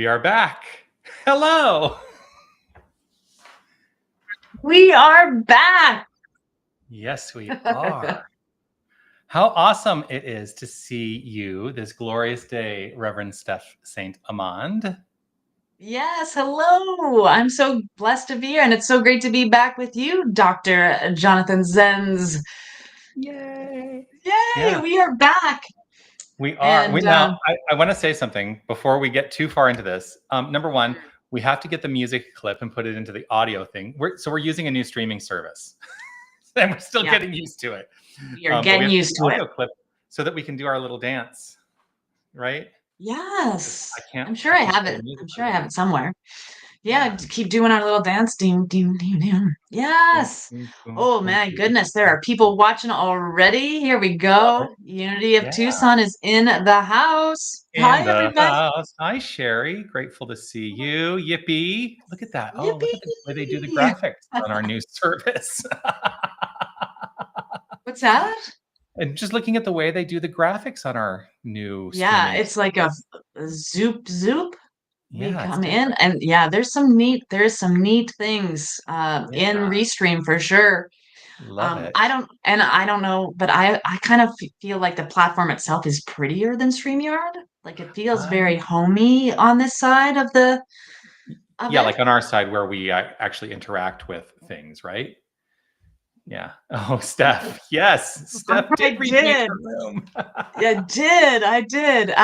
We are back. Hello. We are back. Yes, we are. How awesome it is to see you this glorious day, Reverend Steph St. Amand. Yes, hello. I'm so blessed to be here, and it's so great to be back with you, Dr. Jonathan Zenz. Yay. Yay, Yeah, we are back. we are. And I want to say something before we get too far into this. Number one, we have to get the music clip and put it into the audio thing. We're using a new streaming service, and we're still getting used to it. We are But we getting have used the to it. audio clip so that we can do our little dance, right? Yes. I can't. I'm sure I can't have play it. music I'm sure I right have now. it somewhere. Yeah, Yeah. keep doing our little dance. Ding, ding, ding, ding. Boom, Yes. boom, boom, Oh boom, my boom, goodness, there boom, are boom. people watching already. Here we Love it. go. Unity of Yeah. Tucson is in the house. In Hi, the everybody. house. Hi, Sherry. Grateful to see you. Yippee. Look at that. Oh, look at the way they do the Yippee. graphics on our new service. What's that? And just looking at the way they do the graphics on our new Yeah, streaming it's like a service. zoop zoop. We Yeah, it's come in different. and yeah, there's some neat things in Yeah. Restream for sure. Love I it. don't know, but I kind of feel like the platform itself is prettier than StreamYard. Like it feels very Um, homey on this side of the of yeah, it. like on our side where we actually interact with things, right? Yeah. Oh, Steph. Yes. Steph did I repaint did. her room. I did.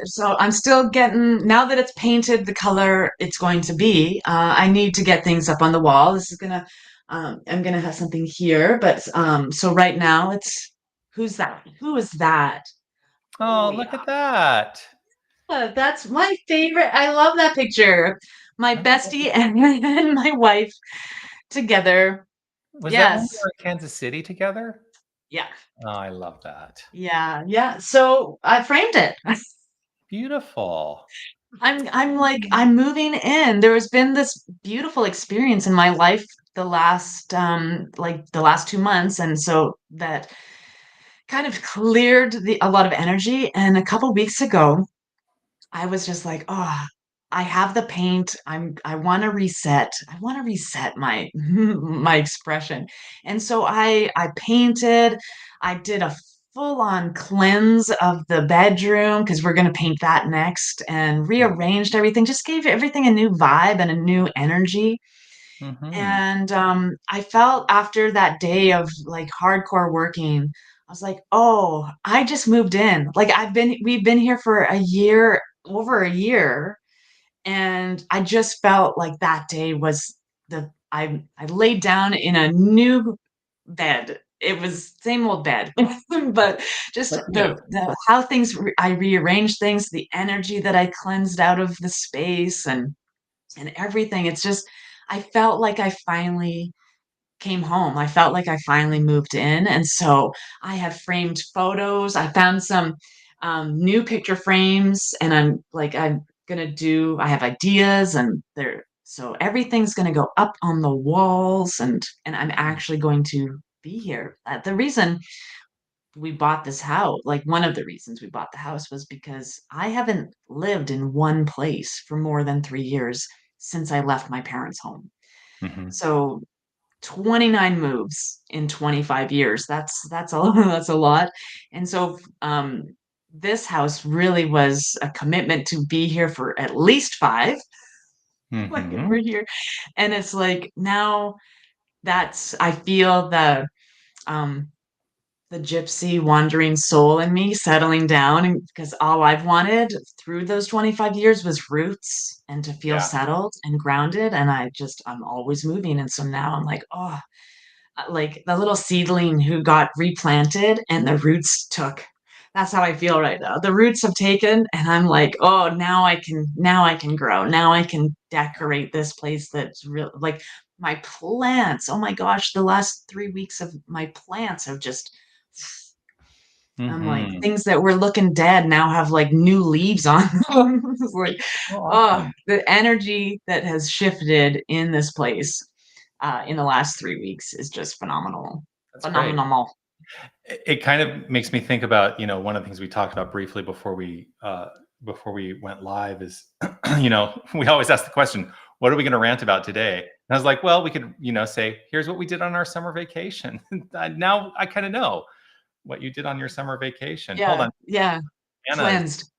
So I'm still getting, now that it's painted the color it's going to be, I need to get things up on the wall. I'm gonna have something here, but, so right now who's that? Who is that? Oh, Oh look yeah. at that. That's my favorite. I love that picture. My Oh, bestie and my wife together. was that when we Yes. were in Kansas City together? Yeah. Oh, I love that. Yeah. Yeah. So I framed it. Beautiful. I'm moving in. There has been this beautiful experience in my life the last 2 months, and so that kind of cleared a lot of energy. And a couple weeks ago, I was just like, oh, I have the paint. I want to reset. I want to reset my my expression. And so I painted. I did a full-on cleanse of the bedroom because we're going to paint that next and rearranged everything, just gave everything a new vibe and a new energy. Mm-hmm. And I felt after that day of like hardcore working, I was like, oh, I just moved in. Like we've been here for a year, over a year, and I just felt like that day was I laid down in a new bed. It was same old bed, but just That's new. the how I rearranged things, the energy that I cleansed out of the space and everything. It's just I felt like I finally came home. I felt like I finally moved in. And so I have framed photos. I found some new picture frames and I have ideas and so everything's gonna go up on the walls and I'm actually going to be here. The reason we bought this house, like one of the reasons we bought the house was because I haven't lived in one place for more than 3 years since I left my parents' home. Mm-hmm. So 29 moves in 25 years. That's a that's a lot. And so this house really was a commitment to be here for at least 5. Like Mm-hmm. we're here. And it's like now that's I feel um the gypsy wandering soul in me settling down and because all I've wanted through those 25 years was roots and to feel Yeah. settled and grounded and I'm always moving and so now I'm like oh like the little seedling who got replanted and the roots took. That's how I feel right now. The roots have taken and I'm like, oh, now I can grow. Now I can decorate this place that's real like my plants. Oh my gosh, the last 3 weeks of my plants have just I'm like Mm-hmm. things that were looking dead now have like new leaves on them. It's like, Oh, oh, awesome. the energy that has shifted in this place in the last 3 weeks is just phenomenal. That's great. Phenomenal. It kind of makes me think about, one of the things we talked about briefly before we before we went live is, we always ask the question, what are we going to rant about today? And I was like, well, we could, say, here's what we did on our summer vacation. Now I kind of know what you did on your summer vacation. Hold Yeah, on. yeah, Anna is cleansed.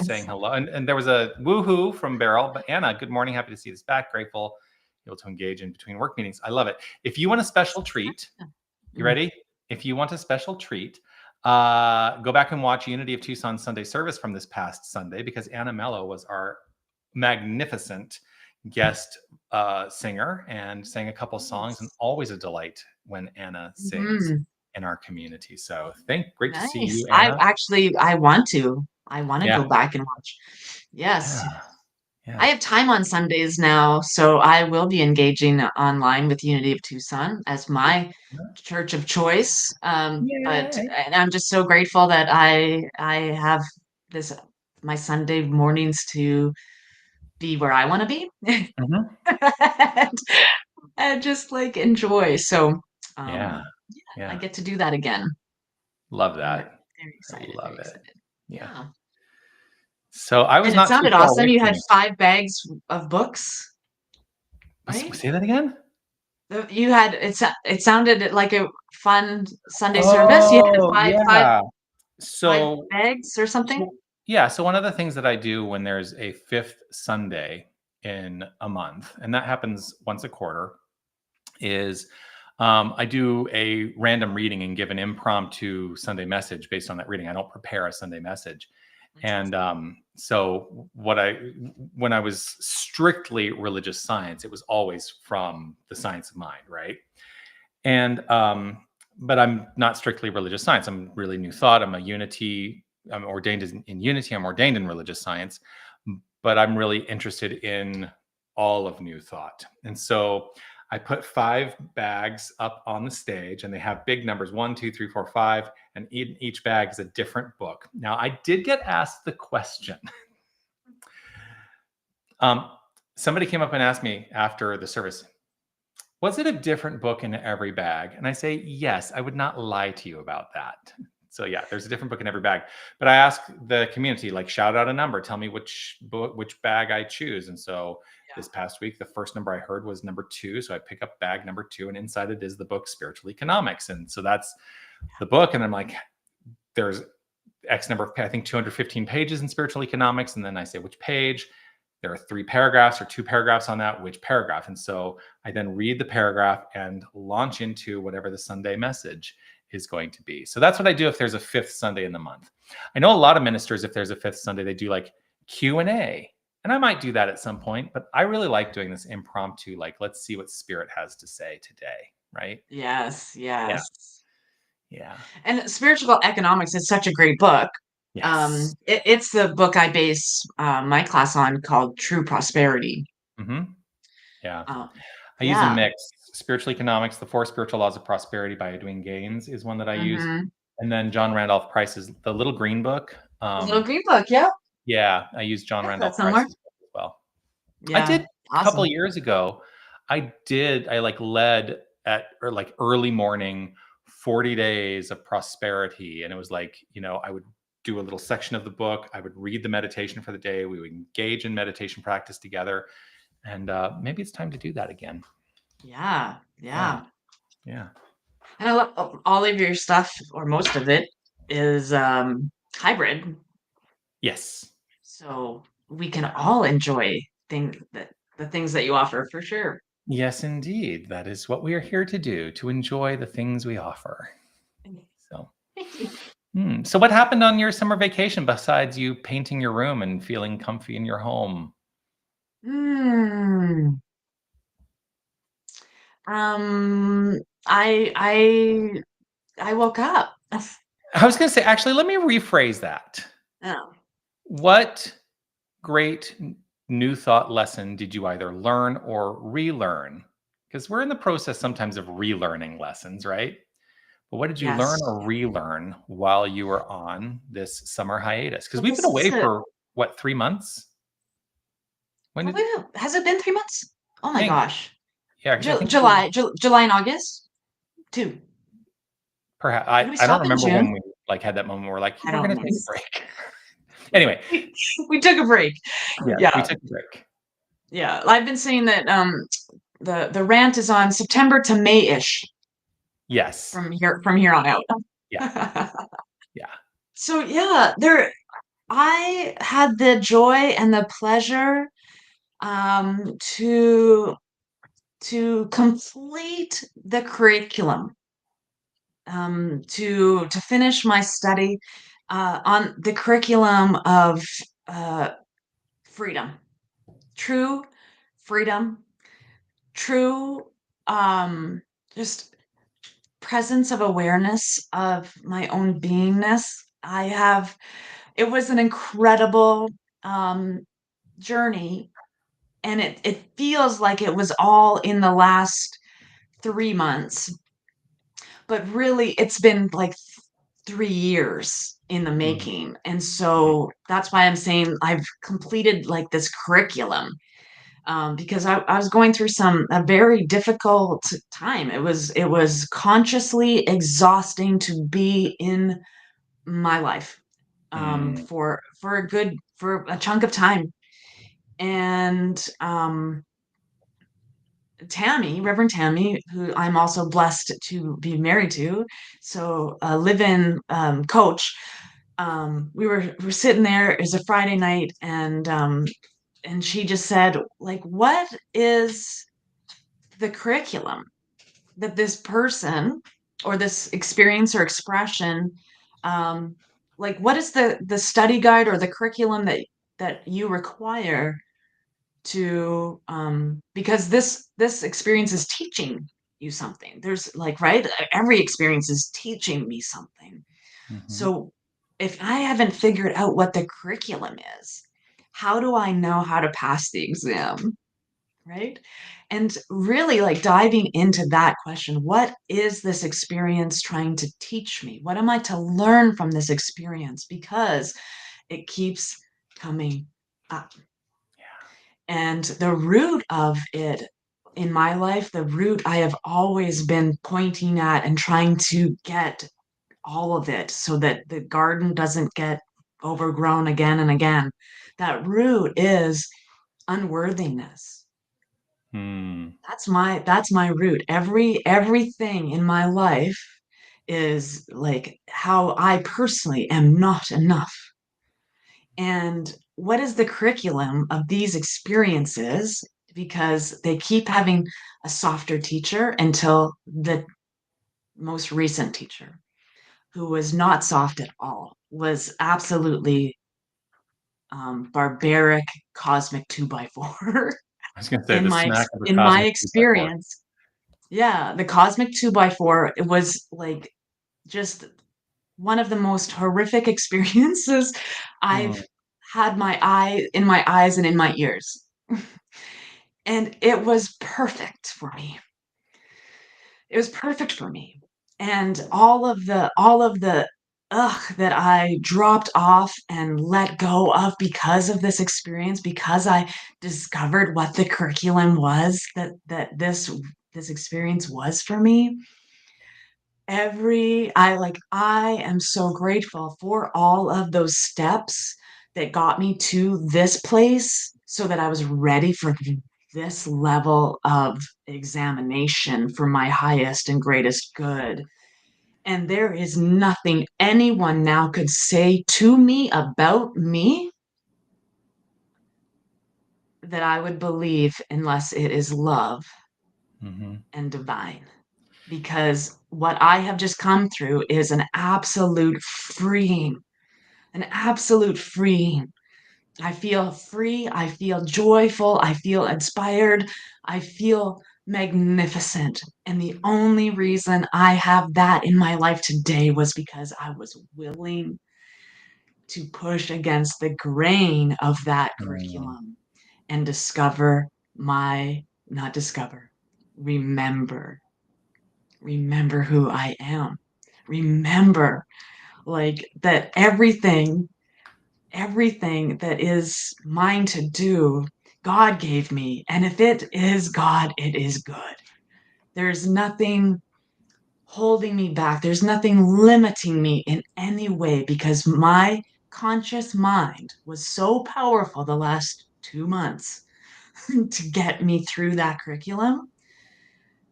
saying hello. And there was a woohoo from Beryl. But Anna, good morning. Happy to see this back. Grateful able to engage in between work meetings. I love it. If you want a special treat, you ready? If you want a special treat, go back and watch Unity of Tucson Sunday service from this past Sunday, because Anna Mello was our magnificent guest singer and sang a couple songs, and always a delight when Anna sings in our community. So great to see you, Anna. I want to go back and watch. Yes. Yeah. I have time on Sundays now, so I will be engaging online with Unity of Tucson as my church of choice. And I'm just so grateful that I have my Sunday mornings to be where I want to be and just like enjoy. So I get to do that again. Love that. Very excited. Love very it. excited. Yeah. So I was And not it sounded too far awesome. away You from had 5 bags of books, right? Say that again. You had it sounded like a fun Sunday service. You had five bags or something. So one of the things that I do when there's a 5th Sunday in a month, and that happens once a quarter, is I do a random reading and give an impromptu Sunday message based on that reading. I don't prepare a Sunday message. And so when I was strictly religious science, it was always from the science of mind, right? And but I'm not strictly religious science. I'm really New Thought. I'm ordained in Unity. I'm ordained in religious science, but I'm really interested in all of New Thought. And so I put 5 bags up on the stage, and they have big numbers, 1, 2, 3, 4, 5, and each bag is a different book. Now, I did get asked the question. Somebody came up and asked me after the service, was it a different book in every bag? And I say, yes, I would not lie to you about that. So yeah, there's a different book in every bag. But I ask the community, like, shout out a number, tell me which bag I choose. And so this past week, the first number I heard was number 2. So I pick up bag number 2, and inside it is the book Spiritual Economics. And so that's the book. And I'm like, there's X number of, I think 215 pages in Spiritual Economics. And then I say, which page? There are 3 paragraphs or 2 paragraphs on that, which paragraph? And so I then read the paragraph and launch into whatever the Sunday message is going to be. So that's what I do if there's a 5th Sunday in the month. I know a lot of ministers, if there's a 5th Sunday, they do like Q&A. And I might do that at some point, but I really like doing this impromptu, like, let's see what Spirit has to say today, right? Yes. Yeah. And Spiritual Economics is such a great book. Yes. It's the book I base my class on, called True Prosperity. Yeah. I use a mix. Spiritual Economics, The 4 Spiritual Laws of Prosperity by Edwin Gaines is one that I use. And then John Randolph Price's The Little Green Book. The Little Green Book, yeah. Yeah, I use John Randolph Price's book as well. Yeah, I did a couple years ago. I led at early morning 40 days of prosperity. And it was like, I would do a little section of the book. I would read the meditation for the day. We would engage in meditation practice together. And maybe it's time to do that again. Yeah. And I love all of your stuff, or most of it, is hybrid. Yes. So we can all enjoy the things that you offer, for sure. Yes, indeed. That is what we are here to do, to enjoy the things we offer. So, so what happened on your summer vacation besides you painting your room and feeling comfy in your home? I woke up. I was going to say, actually, let me rephrase that. Oh. What great New Thought lesson did you either learn or relearn? Because we're in the process sometimes of relearning lessons, right? But what did you learn or relearn while you were on this summer hiatus? Because we've been away for, 3 months? Has it been 3 months? Oh my gosh. Yeah. July and August? 2. Perhaps. I don't remember when we had that moment where we're like, we're going to take a break. Anyway, We took a break. yes, we Yeah. took a break. Yeah. I've been saying that the rant is on September to May-ish Yes. from here on out. Yeah. Yeah. So yeah, I had the joy and the pleasure to complete the curriculum, to finish my study on the curriculum of uh, freedom, true freedom, true um, just presence of awareness of my own beingness. It was an incredible um, journey, and it feels like it was all in the last 3 months, but really it's been like 3 years in the Mhm. making. And so that's why I'm saying I've completed like this curriculum, because I was going through a very difficult time. It was consciously exhausting to be in my life Mm. for a chunk of time. And Reverend Tammy, who I'm also blessed to be married to, so a live-in coach. We were sitting there. It was a Friday night, and she just said, like, "What is the curriculum that this person or this experience or expression, um, like, what is the study guide or the curriculum that you require to because this experience is teaching you something. There's like, right, every experience is teaching me something. Mhm. So if I haven't figured out what the curriculum is, how do I know how to pass the exam, right? And really like diving into that question, what is this experience trying to teach me? What am I to learn from this experience? Because it keeps coming up. And the root of it in my life, the root I have always been pointing at and trying to get all of it so that the garden doesn't get overgrown again and again. That root is unworthiness. Mm. That's my root. Everything in my life is like how I personally am not enough. And what is the curriculum of these experiences? Because they keep having a softer teacher until the most recent teacher, who was not soft at all, was absolutely barbaric, cosmic two by four. I was gonna say in the my smack of a in my cosmic 2x4. experience. Yeah, the cosmic two by four. It was like just one of the most horrific experiences Mm. I've had in my eyes and in my ears. And it was perfect for me. It was perfect for me. And all of the ugh that I dropped off and let go of because of this experience, because I discovered what the curriculum was that this experience was for me. I am so grateful for all of those steps that got me to this place so that I was ready for this level of examination for my highest and greatest good. And there is nothing anyone now could say to me about me that I would believe unless it is love Mhm. and divine. Because what I have just come through is an absolute freeing. I feel free. I feel joyful. I feel inspired. I feel magnificent. And the only reason I have that in my life today was because I was willing to push against the grain of that Mm. curriculum and not discover, remember, remember who I am. Remember, like, that everything that is mine to do, God gave me. And if it is God, it is good. There's nothing holding me back. There's nothing limiting me in any way because my subconscious mind was so powerful the last 2 months to get me through that curriculum.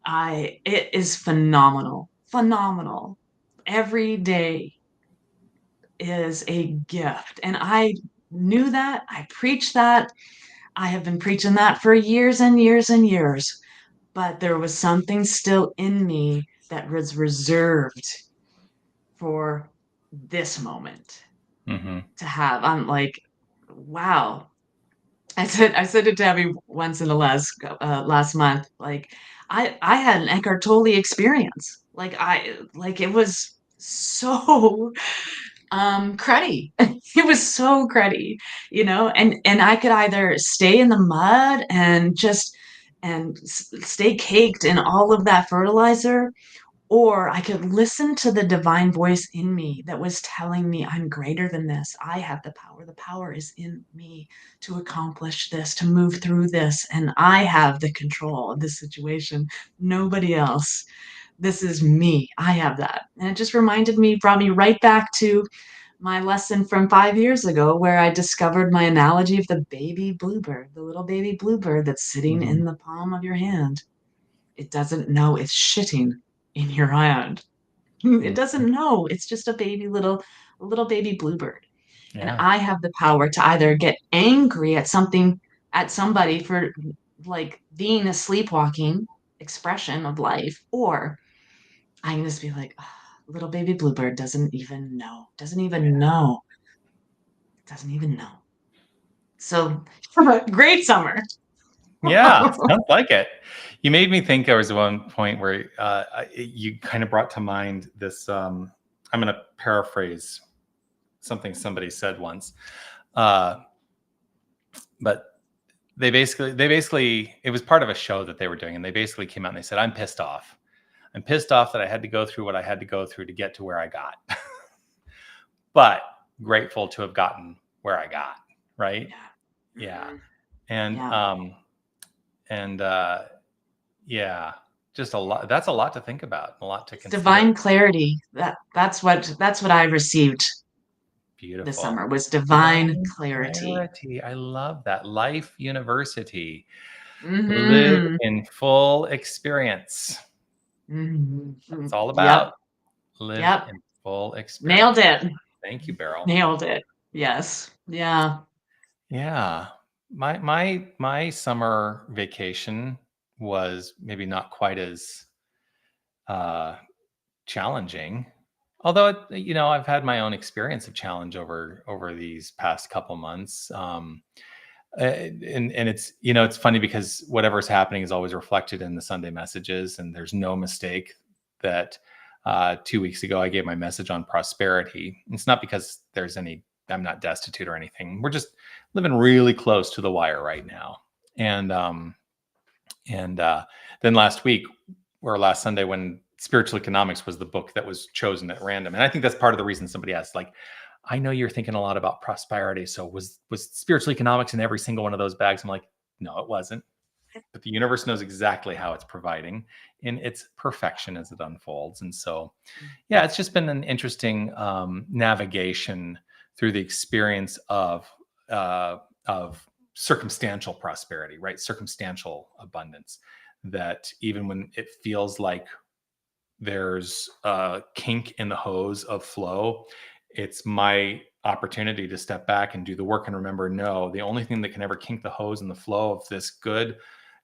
It is phenomenal, phenomenal. Every day is a gift. And I knew that. I preached that. I have been preaching that for years and years and years. But there was something still in me that was reserved for this moment Mm-hmm. to have. I'm like, wow. I said to Tabby once in the last month, like I had an Eckhart Tolle experience. Like it was so cruddy. It was so cruddy, and I could either stay in the mud and just stay caked in all of that fertilizer, or I could listen to the divine voice in me that was telling me I'm greater than this. I have the power. The power is in me to accomplish this, to move through this, and I have the control of this situation. Nobody else. This is me. I have that. And it just brought me right back to my lesson from 5 years ago, where I discovered my analogy of the baby bluebird, the little baby bluebird that's sitting Mm-hmm. in the palm of your hand. It doesn't know it's shitting in your hand. It Mm-hmm. doesn't know. It's just a little baby bluebird. And Yeah. I have the power to either get angry at something, at somebody for like being a sleepwalking expression of life, or I can just be like, "Ah, little baby bluebird doesn't even know, doesn't even know." So great summer. Yeah, sounds like it. You made me think there was one point where you kind of brought to mind this. I'm going to paraphrase something somebody said once, uh, but they basically it was part of a show that they were doing, and they basically came out and they said, "I'm pissed off. I'm pissed off that I had to go through what I had to go through to get to where I got, but grateful to have gotten where I got." Right? Yeah. Yeah, Mhm. and Yeah. and yeah, just a lot. That's a lot to think about, a lot to It's consider. divine clarity. That's what I received this Beautiful. summer, was divine Divine clarity. clarity. I love that. Life University. Live Mhm. in full experience. That's Mhm. all Yep. about. Live Yep. in full experience. Nailed it. Thank you, Beryl. Nailed it. Yes. Yeah. Yeah. My summer vacation was maybe not quite as uh challenging. Although I've had my own experience of challenge over these past couple months. And it's funny because whatever's happening is always reflected in the Sunday messages, and there's no mistake that 2 weeks ago I gave my message on prosperity. It's not because I'm not destitute or anything. We're just living really close to the wire right now. And then last week, or last Sunday, when spiritual economics was the book that was chosen at random, and I think that's part of the reason somebody asked, like, I know you're thinking a lot about prosperity, so was spiritual economics in every single one of those bags? I'm like, no, it wasn't. But the universe knows exactly how it's providing in its perfection as it unfolds. And so, yeah, it's just been an interesting navigation through the experience of circumstantial prosperity, right? Circumstantial abundance. That even when it feels like there's a kink in the hose of flow, it's my opportunity to step back and do the work and remember, no, the only thing that can ever kink the hose and the flow of this good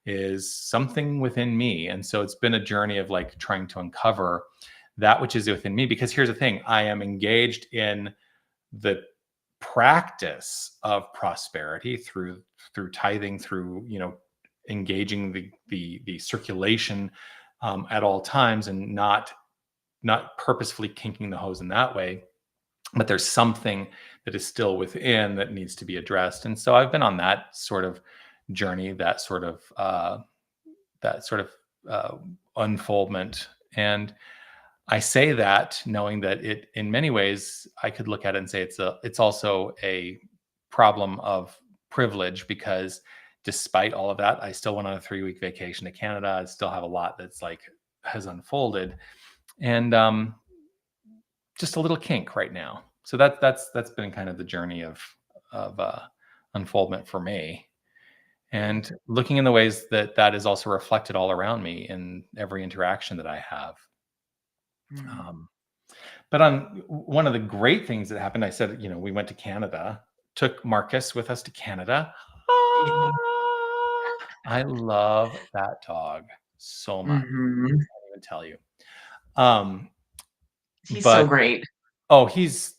is something within me. And so it's been a journey of like trying to uncover that which is within me, because here's the thing, I am engaged in the practice of prosperity through tithing, through engaging the circulation at all times, and not purposefully kinking the hose in that way. But there's something that is still within that needs to be addressed, and so I've been on that sort of journey, that sort of unfoldment. And I say that knowing that it, in many ways, I could look at it and say it's also a problem of privilege, because despite all of that, I still went on a 3-week vacation to Canada. I still have a lot that's like has unfolded, and just a little kink right now. So that's been kind of the journey of unfoldment for me, and looking in the ways that that is also reflected all around me in every interaction that I have. Mm. Um, but on one of the great things that happened, I said, we went to Canada, took Marcus with us to Canada. Yeah. I love that dog so much. Mhm. I can't even tell you. Um, He's so but great. oh, he's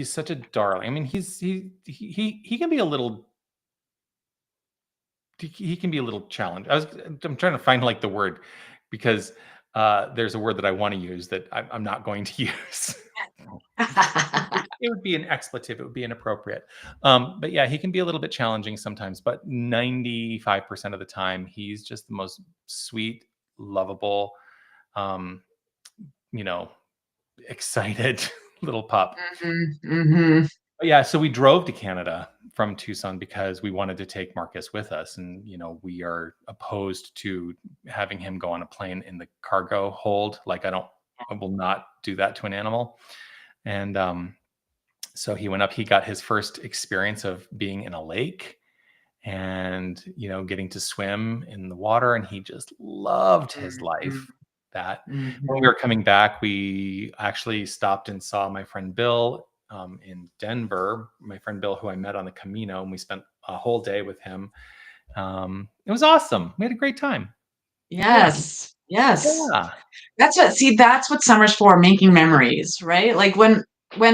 such a darling. I mean, he can be a little he can be a little challenged. I'm trying to find like the word because there's a word that I want to use that I'm not going to use. It would be an expletive. It would be inappropriate. But yeah, he can be a little bit challenging sometimes. But 95% of the time, he's just the most sweet, lovable, um, you know, excited little pup. Mhm, mhm. But yeah, so we drove to Canada from Tucson because we wanted to take Marcus with us, and we are opposed to having him go on a plane in the cargo hold. Like I will not do that to an animal. And so he went up. He got his first experience of being in a lake, and getting to swim in the water, and he just loved his Mhm, life. That when we mhm. were coming back, we actually stopped and saw my friend Bill in Denver. My friend Bill, who I met on the Camino, and we spent a whole day with him. It was awesome. We had a great time. Yeah, Yes, yes. yeah. That's what summer's for, making memories, right? Like, when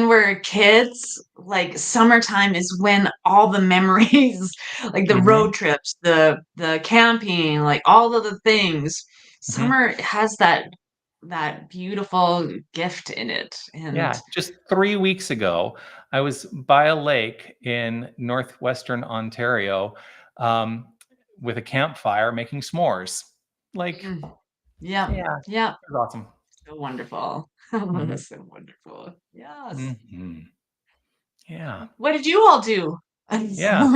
we're kids, like, summertime is when all the memories, like the Hmm. road trips, the camping, like, all of the things. Hmm. Summer has that beautiful gift in it, and Yeah, just 3 weeks ago, I was by a lake in northwestern Ontario, um, with a campfire making s'mores. Like, mm, yeah, yeah, yeah, it was awesome. so wonderful. Mhm, So wonderful. Yes. mhm. Yeah, What did you all do? yeah,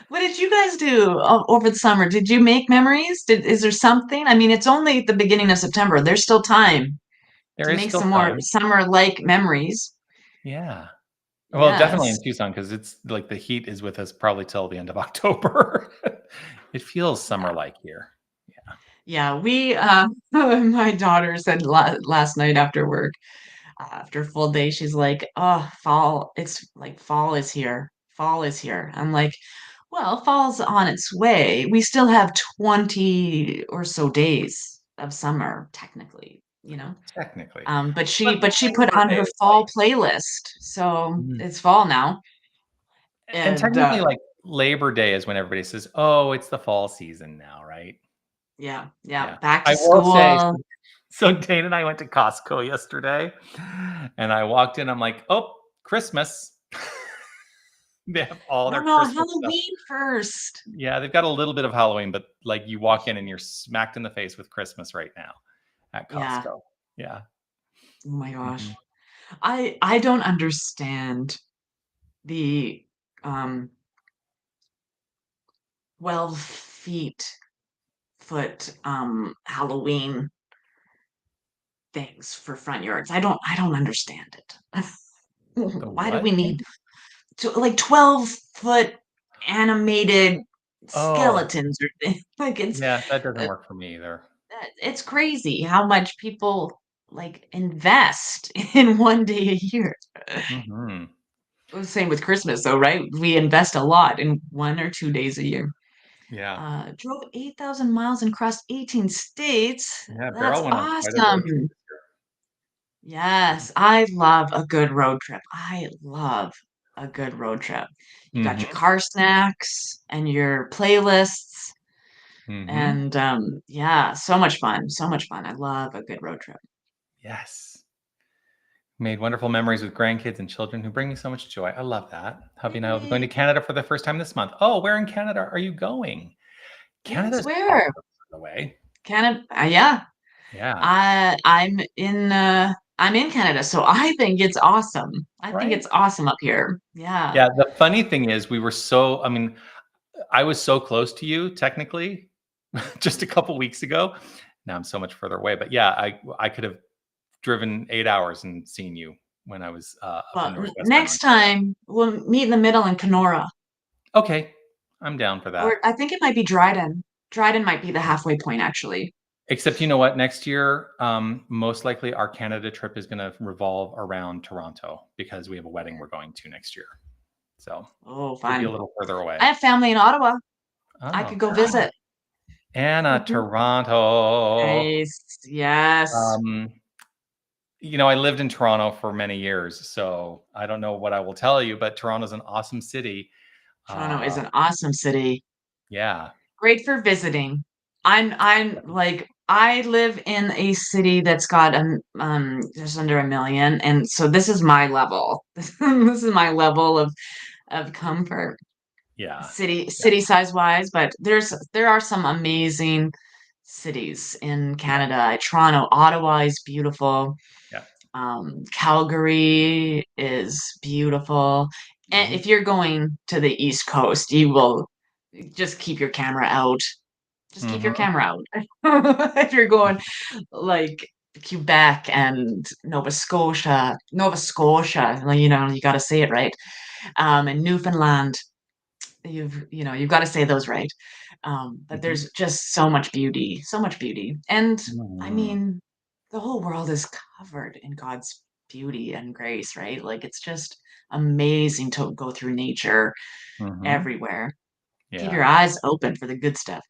What did you guys do over the summer? Did you make memories? Is there something? I mean, it's only the beginning of September. There's still time there to is make still some more time. summer-like memories. Yeah. Well, definitely Yes. in Tucson because it's like the heat is with us probably till the end of October. It feels Yeah. summer-like here. Yeah. Yeah, my daughter said last night after work, after a full day, she's like, "Oh, fall, it's like fall is here. Fall is here." I'm like, "Well, fall's on its way. We still have 20 or so days of summer, technically." Technically. But But she put Labor on Day her is fall playlist, so like it's fall now. and And technically, like, Labor Day is when everybody says, "Oh, it's the fall season now," right? yeah, yeah, Yeah. back I to will say, school. so Dane and I went to Costco yesterday, and I walked in, I'm like, "Oh, Christmas." They have all No, their no, Christmas stuff. Halloween first. Yeah, they've got a little bit of Halloween, but, like, you walk in and you're smacked in the face with Christmas right now at Yeah. Costco. Yeah. Oh my Mhm. gosh. I don't understand the, um, 12 foot, Halloween things for front yards. I don't understand it. The Why do we what need thing? to like 12-foot animated Oh, skeletons or things? Like, yeah, that doesn't uh, work for me either. it's crazy how much people, like, invest in one day a year. Mhm. Well, same with Christmas though, right? We invest a lot in 1 or 2 days a year. Yeah. Drove 8,000 miles and crossed 18 states. Yeah, That's Beryl went on quite a road trip awesome. this year. Yes, I love a good road trip. I love a good road trip. You got your Mhm. car snacks and your playlists, Mhm. and yeah, so much fun. So much fun. I love a good road trip. Yes. Made wonderful memories with grandkids and children who bring me so much joy. I love that. Hubby and I will be going to Yay. Canada for the first time this month. Oh, where in Canada are you going? Yes, Canada's awesome, where? by the way. Canada. Yeah, Yeah. I'm in Canada, so I think it's awesome. I think Right? it's awesome up here. Yeah. Yeah, the funny thing is I mean, I was so close to you technically just a couple weeks ago. Now I'm so much further away, but yeah, I could have driven 8 hours and seen you. when I was up in Well, Northwest next Ontario. time we'll meet in the middle in Kenora, Okay, I'm down for or that. I think it might be Dryden. Dryden might be the halfway point, actually. Except you know what? Next year, most likely our Canada trip is going to revolve around Toronto because we have a wedding we're going to next year. So Oh, we'll be a fun. little further I away. have family in Ottawa. I Oh, could go visit. Anna, Mhm. Toronto. Nice. Yes. Um, I lived in Toronto for many years, so I don't know what I will tell you, but Toronto's an awesome city. Toronto is Uh, an awesome city. yeah. Great for visiting. I'm like I live in a city that's got just under 1 million, and so this is my level. This is my level of comfort, Yeah. Yeah. city size wise. But there are some amazing cities in Yeah. Canada. Toronto, Ottawa is beautiful. Yeah. Calgary is beautiful. And Mhm. if you're going to the East Coast, you will just keep your camera out. Just keep your Mhm. camera out. If you're going like Quebec and Nova Scotia, like, you got to say it right. And Newfoundland, you've got to say those right. But Mhm. there's just so much beauty, so much beauty. And I Mhm. mean, the whole world is covered in God's beauty and grace, right? Like it's just amazing to go through nature Mhm. everywhere. Keep your Yeah. eyes open for the good stuff.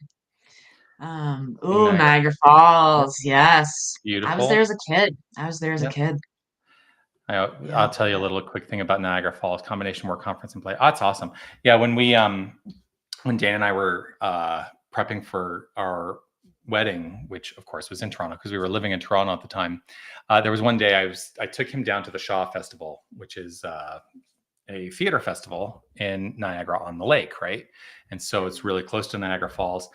Seeing Oh, Niagara. Niagara Yep. Falls. Yes. I was there Beautiful. as a kid. I was there as a Yep. kid. I'll Yeah. tell you a Yeah. little quick thing about Niagara Falls combination work conference and play. Oh, it's awesome. Yeah, when Dan and I were prepping for our wedding, which of course was in Toronto because we were living in Toronto at the time, there was one day I took him down to the Shaw Festival, which is a theater festival in Niagara on the lake, right? And so it's really close to Niagara Falls.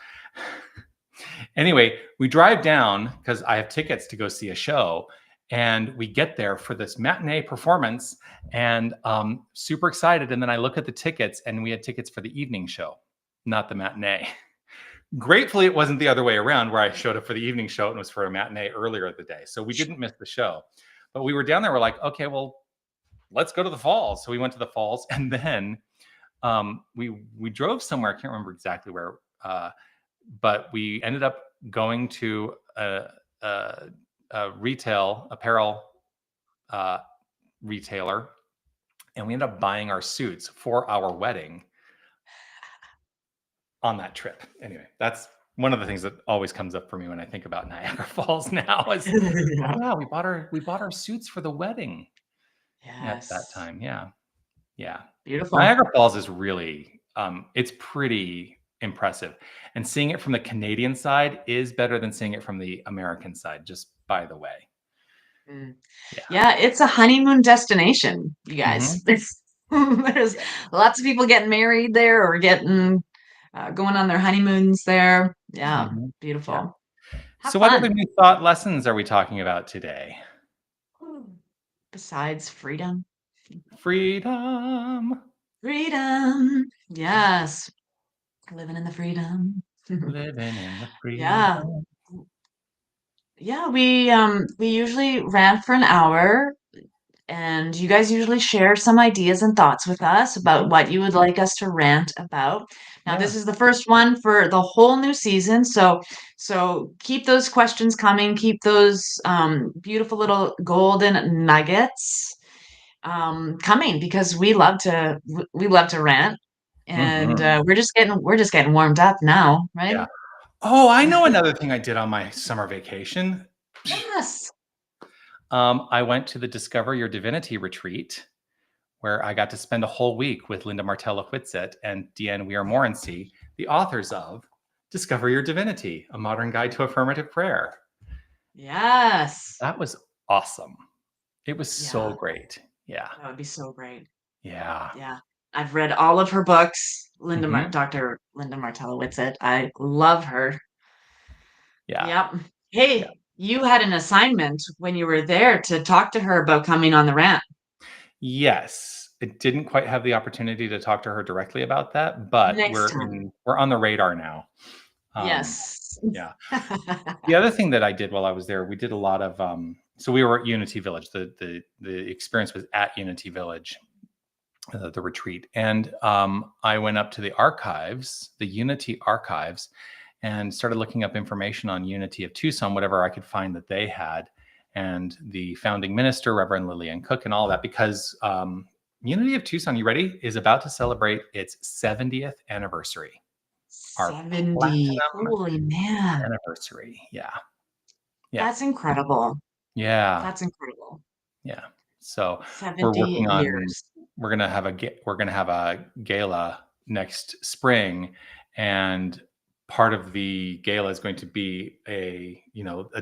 Anyway, we drive down because I have tickets to go see a show. And we get there for this matinee performance and super excited. And then I look at the tickets and we had tickets for the evening show, not the matinee. Gratefully, it wasn't the other way around where I showed up for the evening show and it was for a matinee earlier in the day. So we didn't miss the show. But we were down there. We're like, okay, well, let's go to the falls. So we went to the falls and then we drove somewhere. I can't remember exactly where, but we ended up going to a retail apparel uh, retailer, and we ended up buying our suits for our wedding on that trip. Anyway, that's one of the things that always comes up for me when I think about Niagara Falls now is, oh Yeah. yeah, we bought our suits for the wedding at that Yes. time. Yeah. Yeah. Beautiful. Niagara Falls is really, it's pretty impressive. And seeing it from the Canadian side is better than seeing it from the American side, just by the way. Mm. Yeah. Yeah, it's a honeymoon destination, you guys. Mhm. There's Yeah. lots of people getting married there or getting going on their honeymoons there. Yeah, Mhm. Yeah. beautiful. Have So what other fun. new thought lessons are we talking about today? Besides freedom. Freedom. Freedom. Yes. Living in the freedom. Living in the Yeah. freedom. Yeah, we usually ran for an hour, and you guys usually share some ideas and thoughts with us about Mhm. what you would like us to rant about. Now, Yeah. this is the first one for the whole new season, so keep those questions coming, keep those beautiful little golden nuggets coming because we love to rant, and Mhm. we're just getting warmed up now, right? Yeah. Oh, I know another thing I did on my summer vacation. Yes. I went to the Discover Your Divinity retreat where I got to spend a whole week with Linda Martella Whitsett and Deanne Weir Morency, the authors of Discover Your Divinity, A Modern Guide to Affirmative Prayer. Yes. That was awesome. It was so Yeah, great. Yeah. that would be so great. Yeah. Yeah. I've read all of her books. Hmm. Dr. Linda Martella Whitsett. I love her. Yeah. Yep. Yeah. Hey, you had an assignment when you were there to talk to her about coming on the rant. Yes. It didn't quite have the opportunity to talk to her directly about that, but Next we're time. in we're on the radar now. Um, Yes. yeah. The other thing that I did while I was there, we did a lot of So we were at Unity Village. The experience was at Unity Village, the retreat, and I went up to the archives, the Unity archives, and started looking up information on Unity of Tucson, whatever I could find that they had, and the founding minister, Reverend Lillian Cook, and all that, because Unity of Tucson, you ready, is about to celebrate its 70th anniversary. Our 70. platinum Holy man. anniversary. Yeah. Yeah. That's incredible. Yeah. That's incredible. Yeah. So we're 70 working on, years. we're gonna have a gala next spring, and part of the gala is going to be a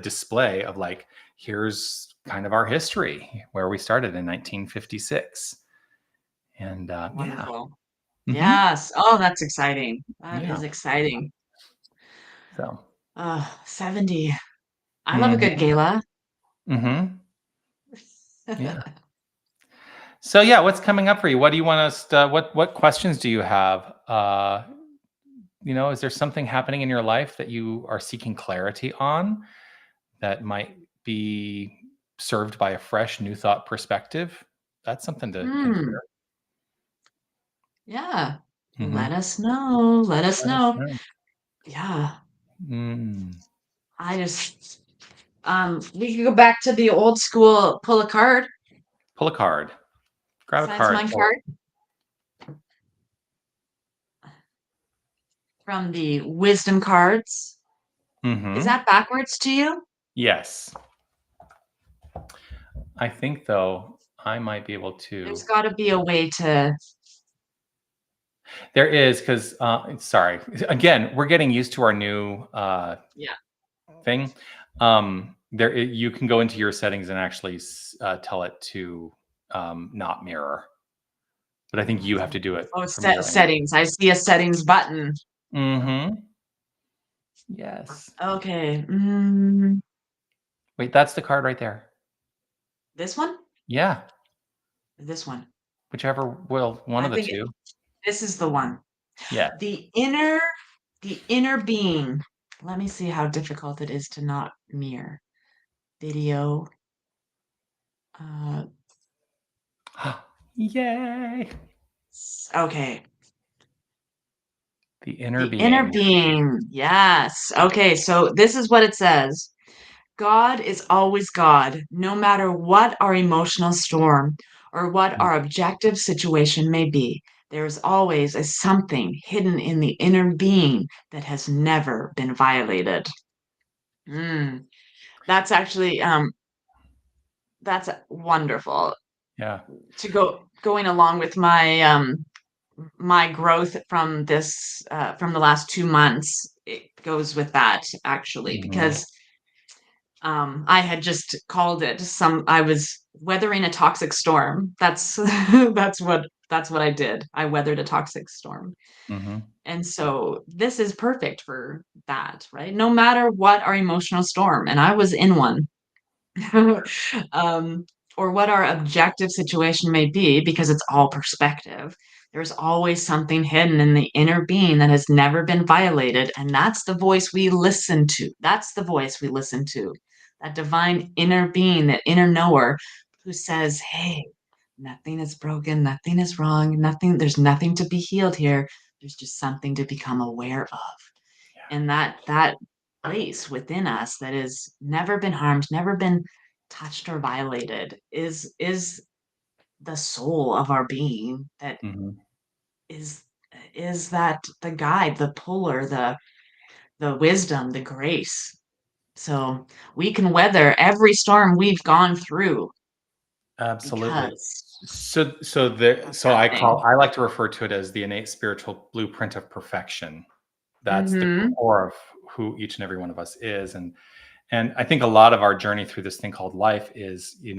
display of, like, here's kind of our history, where we started in 1956, and yeah. Wonderful. Hmm. Yes. Oh, that's exciting. That Yeah. is exciting. So. 70. I love a good Hmm. gala. Hmm. Yeah. So yeah, what's coming up for you? What do you want us to, what questions do you have? Is there something happening in your life that you are seeking clarity on that might be served by a fresh new thought perspective? That's something to Hmm. consider. Yeah. Let Hmm. us know. Let us Let us know. know. Yeah. Mm. I just we could go back to the old school pull a card. Pull a card. Grab a Besides card. my Oh. card from the wisdom cards. Is Hmm. that backwards to you? Yes. I think, though, I might be able There's to. got to be a way to. There is, because sorry. Again, we're getting used to our new Yeah. thing. You can go into your settings and actually tell it to not mirror, but I think you have to do it Oh, from your end. settings. I see a settings button. Mm-hmm. Yes. Okay. Wait, that's the card right there. This one? Yeah, This one. whichever. Well, one I of the think two. this is the one. Yeah. The inner, the inner being. Let me see how difficult it is to not mirror. Video. Uh, Yay! okay. The inner The inner being. being. Yes. Okay. So this is what it says. God is always God, no matter what our emotional storm or what our objective situation may be. There is always a something hidden in the inner being that has never been violated. Mm, that's actually that's wonderful Yeah. to going along with my growth from this from the last 2 months. It goes with that actually Hmm. because I had just called it I was weathering a toxic storm. That's that's what I did. I weathered a toxic storm. Hmm. And so this is perfect for that, right? No matter what our emotional storm, and I was in one. um, or what our objective situation may be, because it's all perspective. There's always something hidden in the inner being that has never been violated. And that's the voice we listen to. That's the voice we listen to. That divine inner being, that inner knower who says, hey, nothing is broken, nothing is wrong, there's nothing to be healed here. There's just something to become aware of. And that place within us that has never been harmed, never been touched or violated is the soul of our being that Hmm. is is that the guide, the puller, the wisdom, the grace. So we can weather every storm we've gone through Absolutely. because that's So happening. I like to refer to it as the innate spiritual blueprint of perfection. That's the Mm-hmm. core of who each and every one of us is. And I think a lot of our journey through this thing called life is, it's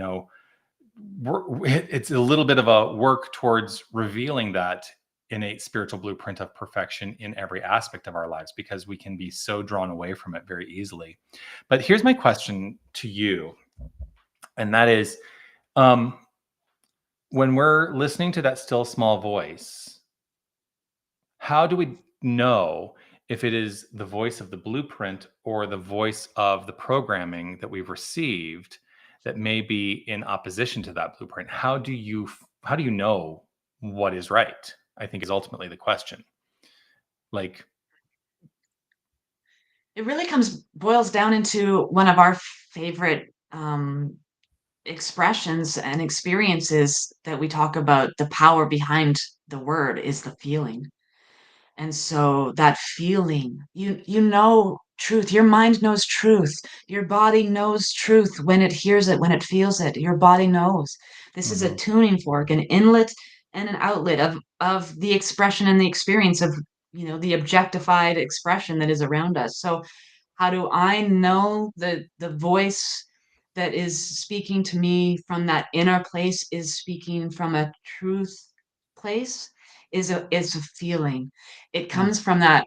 a little bit of a work towards revealing that innate spiritual blueprint of perfection in every aspect of our lives, because we can be so drawn away from it very easily. But here's my question to you, and that is, um, when we're listening to that still small voice, how do we know if it is the voice of the blueprint or the voice of the programming that we've received that may be in opposition to that blueprint, how do you know what is right? I think is ultimately the question. Like, It really boils down into one of our favorite expressions and experiences that we talk about. The power behind the word is the feeling. And so that feeling, you know truth. Your mind knows truth. Your body knows truth when it hears it, when it feels it. Your body knows. This is a mhm, tuning fork, an inlet and an outlet of the expression and the experience of, the objectified expression that is around us. So how do I know the voice that is speaking to me from that inner place is speaking from a truth place? Is a feeling. It mm, comes from that,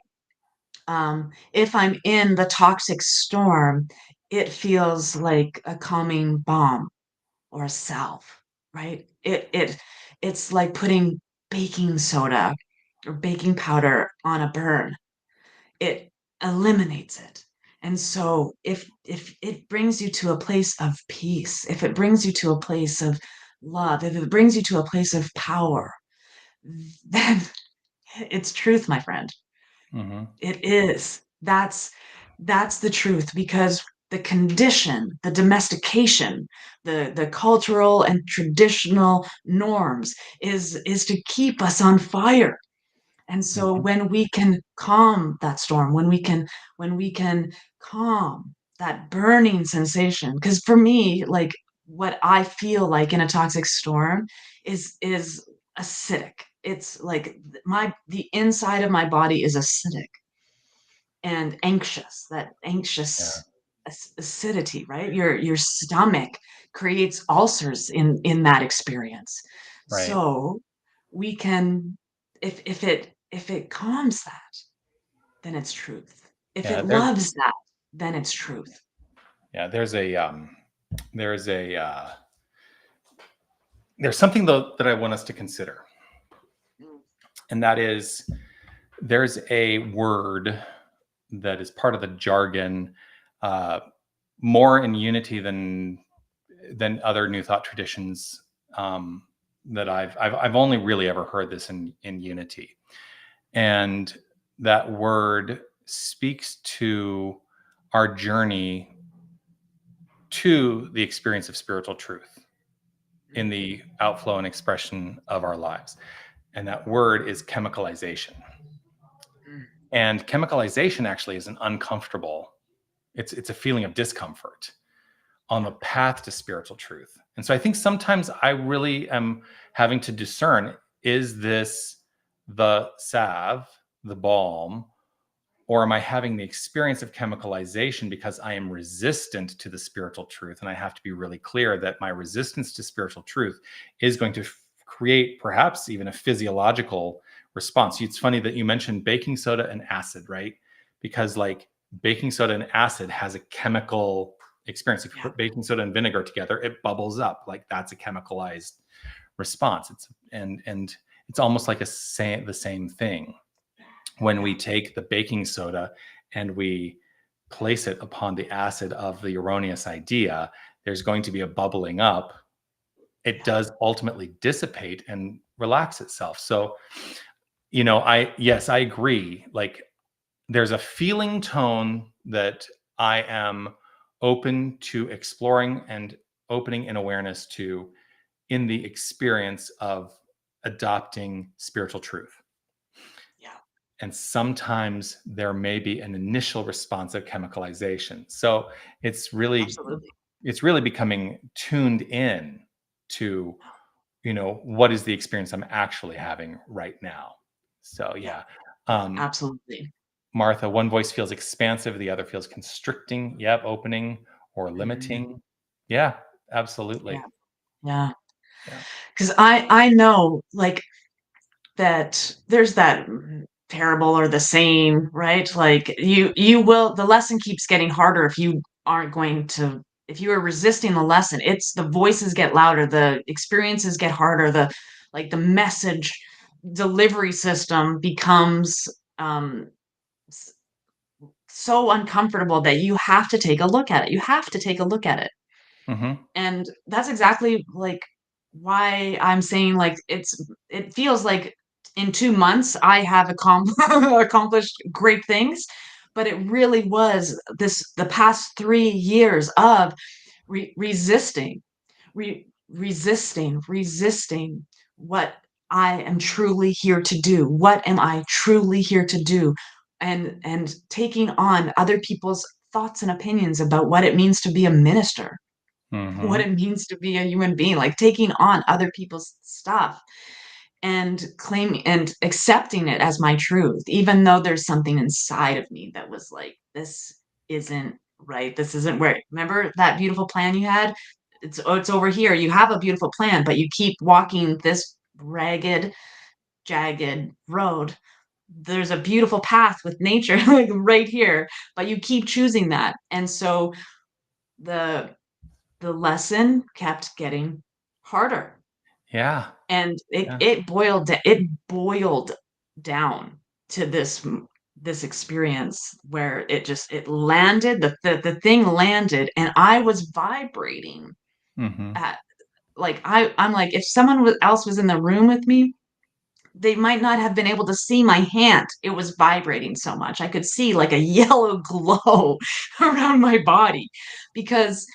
if I'm in the toxic storm, it feels like a calming balm or a salve, right? It's like putting baking soda or baking powder on a burn. It eliminates it. And so if it brings you to a place of peace, if it brings you to a place of love, if it brings you to a place of power, then it's truth, my friend. mhm, It is. That's the truth because the condition, the domestication, the cultural and traditional norms is to keep us on fire. And so mhm. when we can calm that storm, when we can calm that burning sensation, because for me, like what I feel like in a toxic storm is acidic. It's like the inside of my body is acidic and anxious, that Yeah, anxious acidity, right? Your stomach creates ulcers in that experience. right. So we can, if it calms that, then it's truth. If Yeah, it loves that, then it's truth. there's there's a, there's something though that I want us to consider, Mm, and that is there's a word that is part of the jargon, uh, more in unity than other New Thought traditions, that I've only really ever heard this in unity, and that word speaks to our journey to the experience of spiritual truth in mm, the outflow and expression of our lives. And that word is chemicalization. mm. And chemicalization actually is an uncomfortable, it's a feeling of discomfort on Yeah, the path to spiritual truth. And so I think sometimes I really am having to discern, is this the salve, the balm, or am I having the experience of chemicalization because I am resistant to the spiritual truth? And I have to be really clear that my resistance to spiritual truth is going to create perhaps even a physiological response. It's funny that you mentioned baking soda and acid, right? Because like baking soda and acid has a chemical experience. If you yeah, put baking soda and vinegar together, it bubbles up. Like that's a chemicalized response. And it's almost like the same thing when yeah, we take the baking soda and we place it upon the acid of the erroneous idea, there's going to be a bubbling up. It yeah, does ultimately dissipate and relax itself. So, yes, I agree. Like, there's a feeling tone that I am open to exploring and opening in awareness to in the experience of adopting spiritual truth. yeah. And sometimes there may be an initial response of chemicalization. So it's really Absolutely. it's really becoming tuned in to, what is the experience I'm actually having right now. So Yeah, yeah. yeah, um absolutely. Martha, one voice feels expansive, the other feels constricting. Yep, opening or Mhm. limiting. Yeah, Yeah, absolutely. yeah. Yeah. Because I know, like, that there's that parable or the saying, right? Like you will the lesson keeps getting harder if you aren't going to if you are resisting the lesson, it's the voices get louder, the experiences get harder, the message delivery system becomes s- so uncomfortable that you have to take a look at it. You have to take a look at it. Mhm. And that's exactly like why I'm saying like it feels like in 2 months I have accomplished great things, but it really was the past 3 years of resisting, resisting what I am truly here to do. What am I truly here to do? And taking on other people's thoughts and opinions about what it means to be a minister, what Mhm. it means to be a human being, like taking on other people's stuff and claiming and accepting it as my truth, even though there's something inside of me that was like, this isn't right. This isn't where, remember that beautiful plan you had? It's over here. You have a beautiful plan, but you keep walking this ragged, jagged road. There's a beautiful path with nature like right here, but you keep choosing that. And so the the lesson kept getting harder, Yeah. and Yeah. it boiled down to this experience where it landed, the thing landed, and I was vibrating Mhm. at like I'm like, if someone else was in the room with me, they might not have been able to see my hand. It was vibrating so much. I could see like a yellow glow around my body because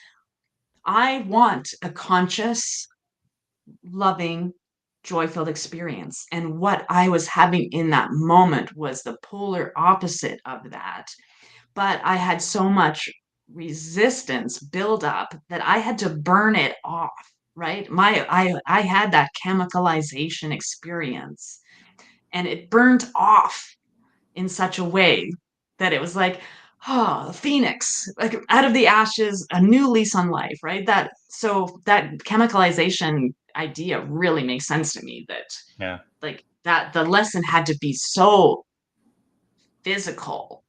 I want a conscious, loving, joy-filled experience. And what I was having in that moment was the polar opposite of that. But I had so much resistance build up that I had to burn it off, right? I had that chemicalization experience and it burned off in such a way that it was like, oh, phoenix, like out of the ashes, a new lease on life, right? That chemicalization idea really makes sense to me, that Yeah. like that the lesson had to be so physical,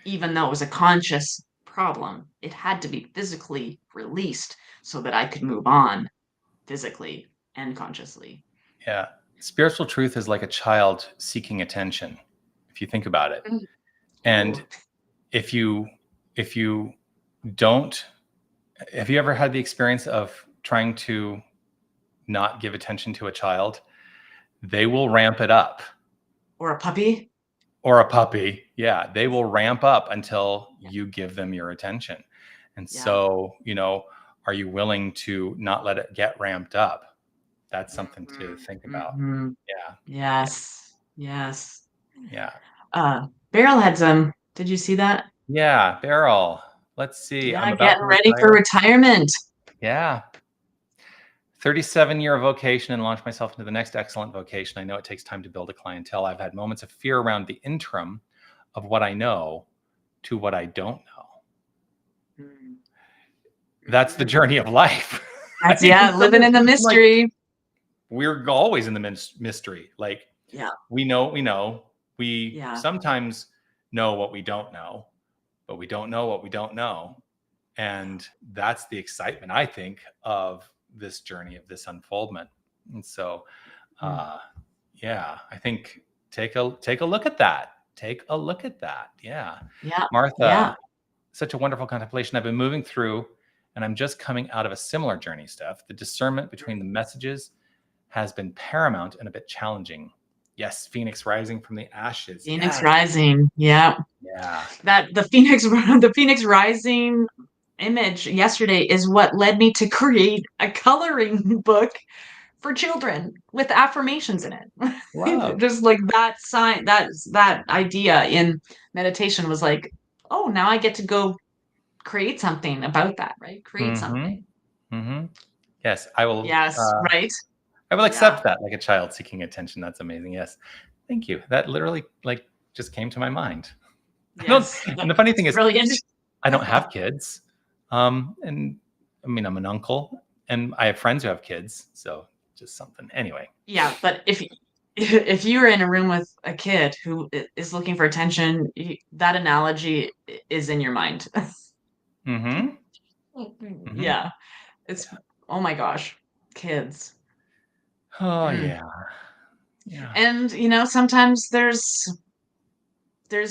even though it was a conscious problem. It had to be physically released so that I could move on physically and consciously. Yeah. Spiritual truth is like a child seeking attention, if you think about it. Mm. And Ooh. if you if you don't have you ever had the experience of trying to not give attention to a child? They will ramp it up. Or a puppy. Or a puppy. Yeah, they will ramp up until Yeah. you give them your attention. And Yeah. so, are you willing to not let it get ramped up? That's something to think about. Mm-hmm. Yeah. Yeah. Yes. Yes. Yeah. Beryl had some. Did you see that? Yeah, Beryl. Let's see. I'm Yeah, about getting to ready for retire. retirement. Yeah. 37-year vocation and launch myself into the next excellent vocation. I know it takes time to build a clientele. I've had moments of fear around the interim of what I know to what I don't know. Mm. That's the journey of life. I That's, mean, yeah, living in the I'm like, mystery. we're always in the mystery. Like, Yeah. we know what we know. We Yeah. sometimes know what we don't know, but we don't know what we don't know. And that's the excitement, I think, of this journey, of this unfoldment. And so, Mm. uh, yeah, I think take a look at that. Take a look at that. Yeah. Yeah. Yeah. Martha, such a wonderful contemplation. I've been moving through, and I'm just coming out of a similar journey, Steph. The discernment between the messages has been paramount and a bit challenging. Yes, Phoenix rising from the ashes. Phoenix Yes. Rising. Yeah. Yeah. That the Phoenix Rising image yesterday is what led me to create a coloring book for children with affirmations in it. Love. Just like that sign, that idea in meditation was like, oh, now I get to go create something about that, right? Create Mm-hmm. something. Mm-hmm. Yes, I will. Yes, right? I will Yeah. accept that, like a child seeking attention. That's amazing. Yes, thank you. That literally like just came to my mind. I don't. Yes. And the funny thing It's is, brilliant. I don't have kids. And I mean, I'm an uncle, and I have friends who have kids. So just something. Anyway. Yeah, but if you're in a room with a kid who is looking for attention, that analogy is in your mind. Mm-hmm. Mm-hmm. Yeah, it's, oh my gosh, kids. Oh Mm. yeah. Yeah. And sometimes there's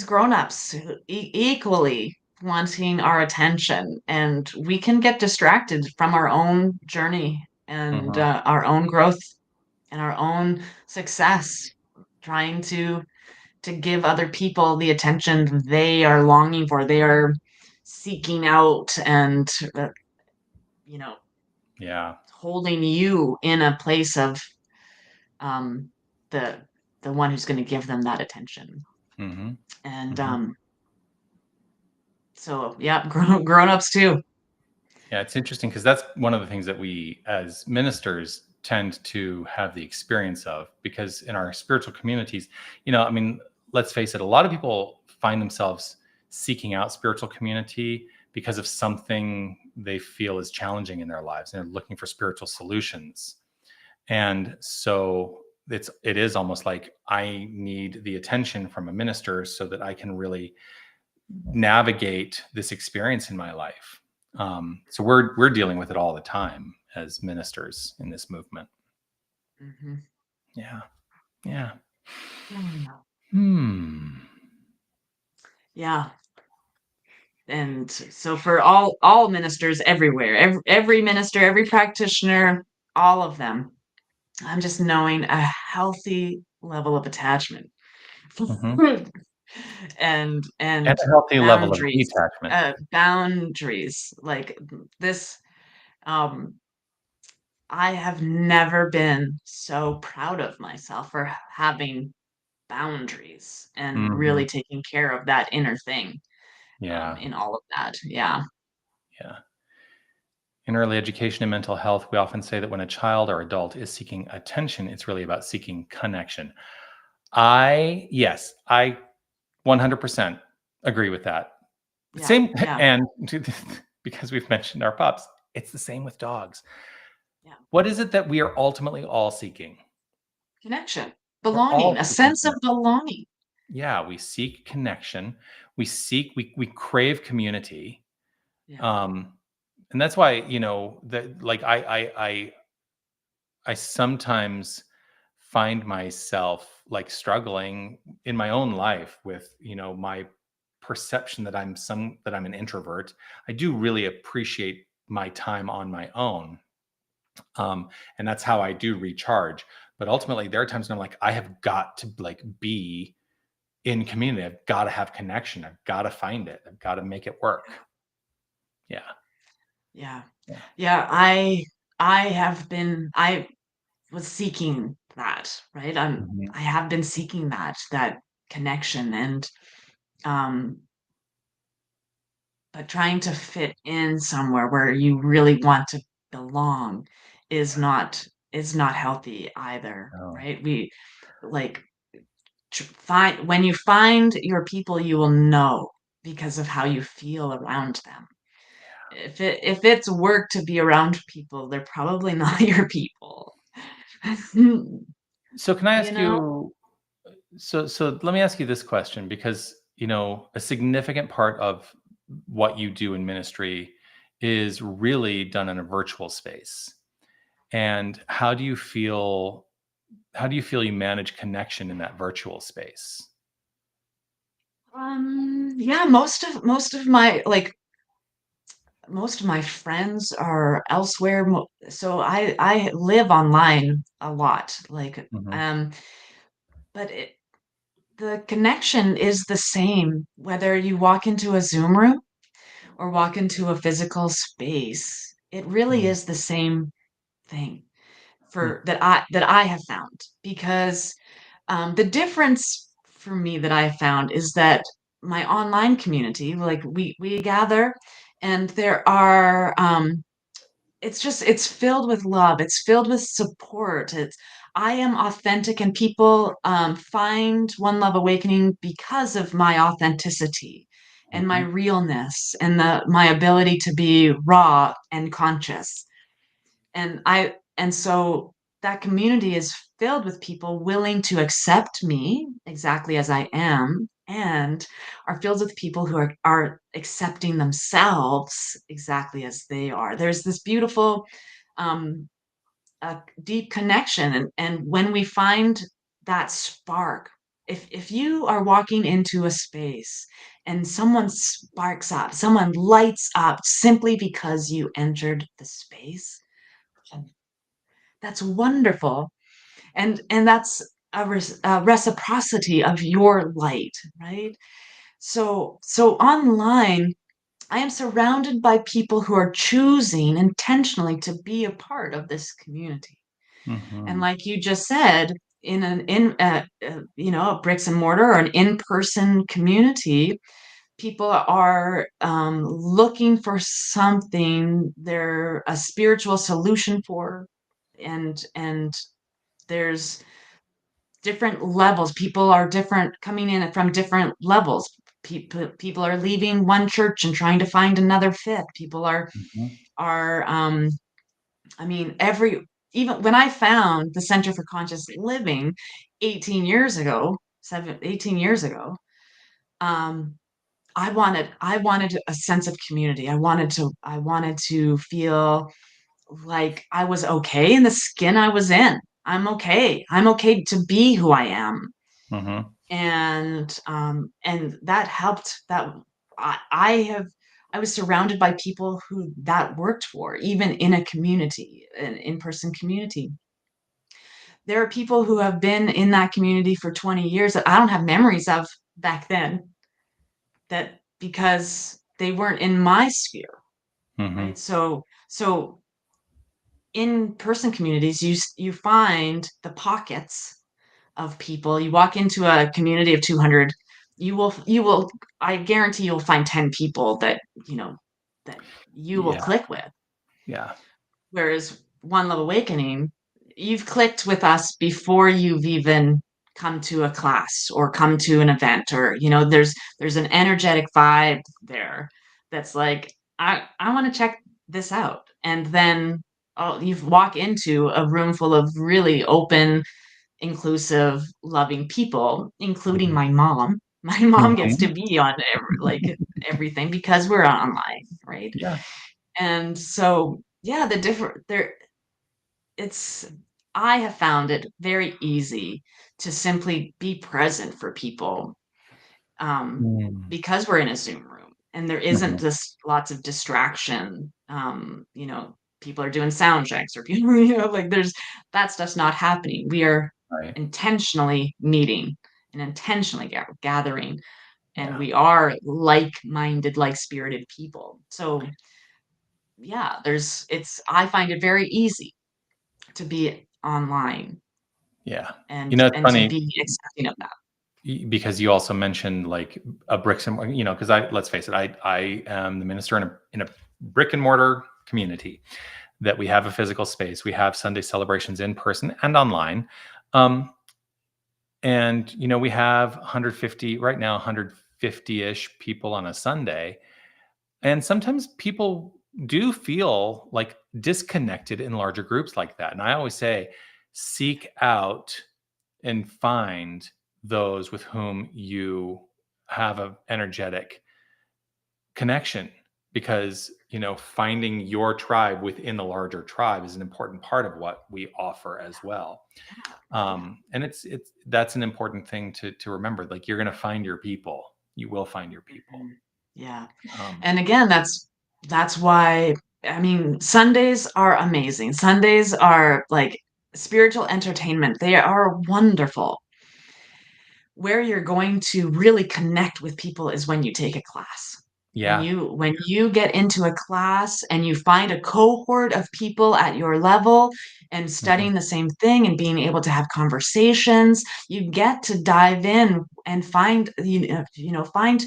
grown-ups who equally wanting our attention, and we can get distracted from our own journey and Mhm. our own growth and our own success, trying to give other people the attention they are longing for, they are seeking out, and you know, Yeah. holding you in a place of um, the the one who's going to give them that attention. Mhm. And Mhm. so, yeah, grown-ups too. Yeah, it's interesting because that's one of the things that we as ministers tend to have the experience of, because in our spiritual communities, I mean, let's face it, a lot of people find themselves seeking out spiritual community because of something they feel is challenging in their lives, and they're looking for spiritual solutions. And so it is almost like I need the attention from a minister so that I can really navigate this experience in my life. So we're dealing with it all the time as ministers in this movement. Hmm. Yeah, yeah. Yeah. Hmm. Yeah. And so for all ministers everywhere, every minister, every practitioner, all of them, I'm just knowing a healthy level of attachment. Hmm. And And a healthy level of boundaries, detachment. boundaries like this. um I have never been so proud of myself for having boundaries and Hmm. really taking care of that inner thing, Yeah, in all of that. Yeah. yeah. In early education and mental health, we often say that when a child or adult is seeking attention, it's really about seeking connection. Yes, I 100% agree with that. Yeah. Same, Yeah. and because we've mentioned our pups, it's the same with dogs. Yeah. What is it that we are ultimately all seeking? Connection, We're belonging, all a seeking sense of connection. belonging. Yeah, we seek connection. We crave community. Yeah. Um, and that's why, that like I sometimes find myself like struggling in my own life with, my perception that I'm an introvert. I do really appreciate my time on my own. Um, and that's how I do recharge. But ultimately, there are times when I'm like, I have got to like be in community. I've got to have connection. I've got to find it. I've got to make it work. Yeah. Yeah. Yeah. Yeah. I was seeking that, right? Mhm. I have been seeking that connection, and um but trying to fit in somewhere where you really want to belong is not healthy either, Oh, right? We like find when you find your people, you will know because of how you feel around them. If it's work to be around people, they're probably not your people. so can I You ask know? you? So let me ask you this question, because a significant part of what you do in ministry is really done in a virtual space. And how do you feel you manage connection in that virtual space? Yeah, most of my friends are elsewhere, so I live online a lot, Hmm. but the connection is the same whether you walk into a Zoom room or walk into a physical space. It really is the same thing for that I have found, because the difference for me that I have found is that my online community, like we gather, and there are it's filled with love, it's filled with support. It's I am authentic, and people find One Love Awakening because of my authenticity and my Hmm. realness and my ability to be raw and conscious. And so that community is filled with people willing to accept me exactly as I am, and are filled with people who are accepting themselves exactly as they are. There's this beautiful, um, deep connection, and when we find that spark, if you are walking into a space and someone sparks up, someone lights up simply because you entered the space, that's wonderful. And that's a reciprocity of your light, right? So online, I am surrounded by people who are choosing intentionally to be a part of this community. And Mhm. like you just said, a bricks and mortar or an in-person community, people are looking for something they're a spiritual solution for, and there's different levels. People are different, coming in from different levels. People are leaving one church and trying to find another fit. People Mhm. are I mean, every even when I found the Center for Conscious Living 18 years ago, 18 years ago, um, I wanted a sense of community. I wanted to feel like I was okay in the skin I was in. I'm okay. I'm okay to be who I am. Mhm. And that helped. That I have I was surrounded by people who that worked for, even in a community, an in-person community. There are people who have been in that community for 20 years that I don't have memories of back then, that because they weren't in my sphere, right? Mhm. So in-person communities, you find the pockets of people. You walk into a community of 200, you will I guarantee you'll find 10 people that, that you will Yeah. click with. Yeah. Whereas One Love Awakening, you've clicked with us before you've even come to a class or come to an event, or there's an energetic vibe there that's like, I want to check this out. And then you walk into a room full of really open, inclusive, loving people, including Mhm. my mom. My mom gets to Mhm. be on everything because we're online, right? Yeah. And so, yeah, the different there it's I have found it very easy to simply be present for people, um, Mm. because we're in a Zoom room and there isn't Mhm. just lots of distraction. People are doing sound checks, or people, like there's that stuff's not happening. We are Right. intentionally meeting and intentionally gathering, and Yeah. we are like-minded, like-spirited people. So yeah, I find it very easy to be online Yeah. and It's to funny be accepting of that. because you also mentioned like a bricks and because let's face it, I am the minister in a brick and mortar community that we have a physical space. We have Sunday celebrations in person and online. Um, and we have 150 right now, 150-ish people on a Sunday. And sometimes people do feel like disconnected in larger groups like that. And I always say, seek out and find those with whom you have an energetic connection, because finding your tribe within the larger tribe is an important part of what we offer as well. Yeah, yeah. And it's that's an important thing to remember. Like, you're going to find your people. You will find your people. Mhm. Yeah. um And again, that's why, I mean, Sundays are amazing. Sundays are like spiritual entertainment. They are wonderful. Where you're going to really connect with people is when you take a class. When yeah. you get into a class and you find a cohort of people at your level and Mhm. studying the same thing and being able to have conversations, you get to dive in and find, find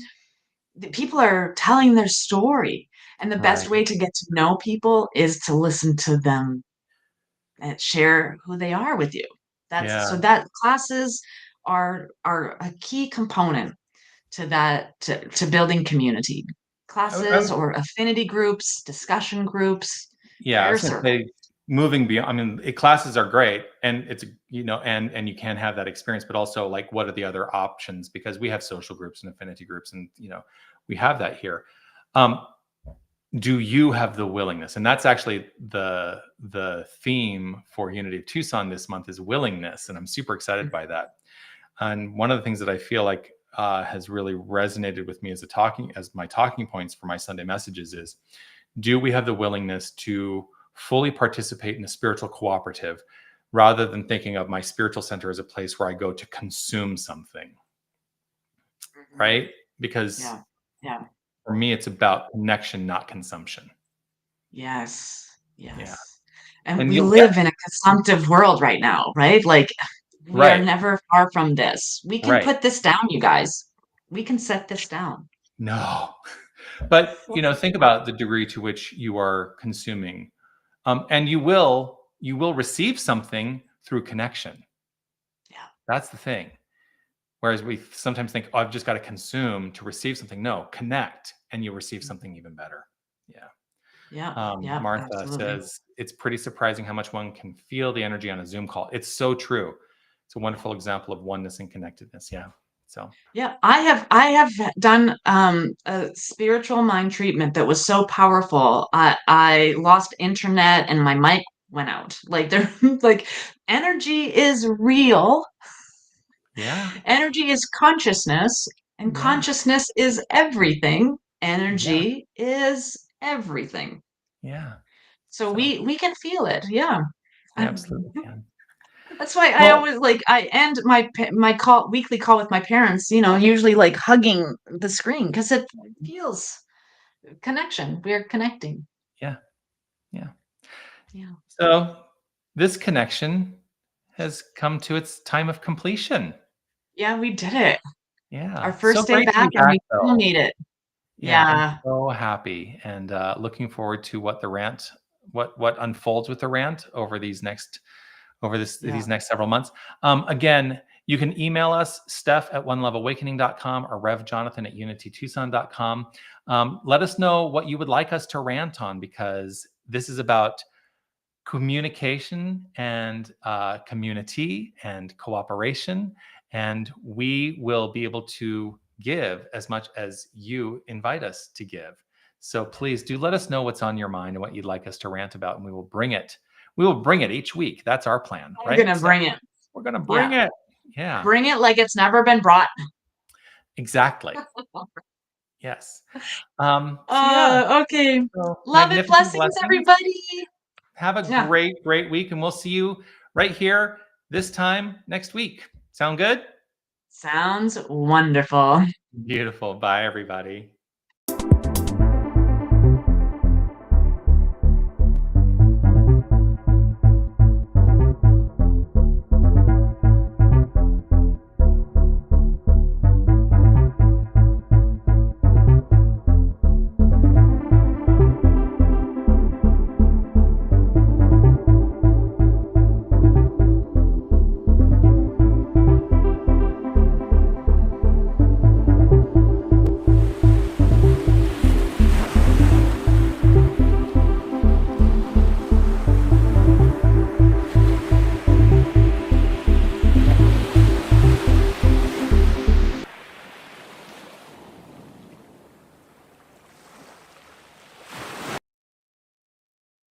people are telling their story. And the best Right. way to get to know people is to listen to them and share who they are with you. That's Yeah. so that classes are a key component to that, to building community. I Classes or affinity groups, discussion groups, Yeah, I prayer was gonna circle. say, moving beyond, classes are great, and it's, and you can have that experience, but also, like, what are the other options? Because we have social groups and affinity groups, and, we have that here. Um, do you have the willingness? And that's actually the theme for Unity of Tucson this month, is willingness, and I'm super excited by that. And one of the things that I feel like has really resonated with me as my talking points for my Sunday messages is, do we have the willingness to fully participate in a spiritual cooperative rather than thinking of my spiritual center as a place where I go to consume something, right? Because Yeah. for me, it's about connection, not consumption. Yes. Yeah. Yes. And And we you'll live in a consumptive world right now, right? Like we are right, never far from this. We can right. put this down, you guys. We can set this down. No. But, think about the degree to which you are consuming. And you will receive something through connection. Yeah. That's the thing. Whereas we sometimes think, oh, I've just got to consume to receive something. No, connect and you'll receive something even better. Yeah. Yeah. Yeah. Martha Absolutely. says, it's pretty surprising how much one can feel the energy on a Zoom call. It's so true. It's a wonderful example of oneness and connectedness. Yeah. So, Yeah, I have done a spiritual mind treatment that was so powerful. I lost internet and my mic went out. Like there like energy is real. yeah. Energy is consciousness, and Yeah. consciousness is everything. Yeah. Energy is everything. Yeah. So So, we can feel it. Yeah. we absolutely can. That's why I Well, always I end my weekly call with my parents, usually like hugging the screen because it feels connection. We're connecting. yeah. Yeah. Yeah. So, this connection has come to its time of completion. Yeah, we did it. Our Yeah. So first day great to be back and back, we still though. made it. Yeah, I'm Yeah. so happy and looking forward to what unfolds with the rant over Yeah. these next several months. Again, you can email us, Steph@oneleveawakening.com or RevJonathan@unitytucson.com. Let us know what you would like us to rant on, because this is about communication and community and cooperation. And we will be able to give as much as you invite us to give. So please do let us know what's on your mind and what you'd like us to rant about, and we will bring it. We will bring it each week. That's our plan, I'm right? gonna bring it. We're going to bring Yeah. it. Yeah, Bring it like it's never been brought. exactly. Yes. So yeah, Okay. so Love and magnificent blessings, blessings. everybody. Have a Yeah. great week, and we'll see you right here this time next week. Sound good? Sounds wonderful. Beautiful. Bye, everybody.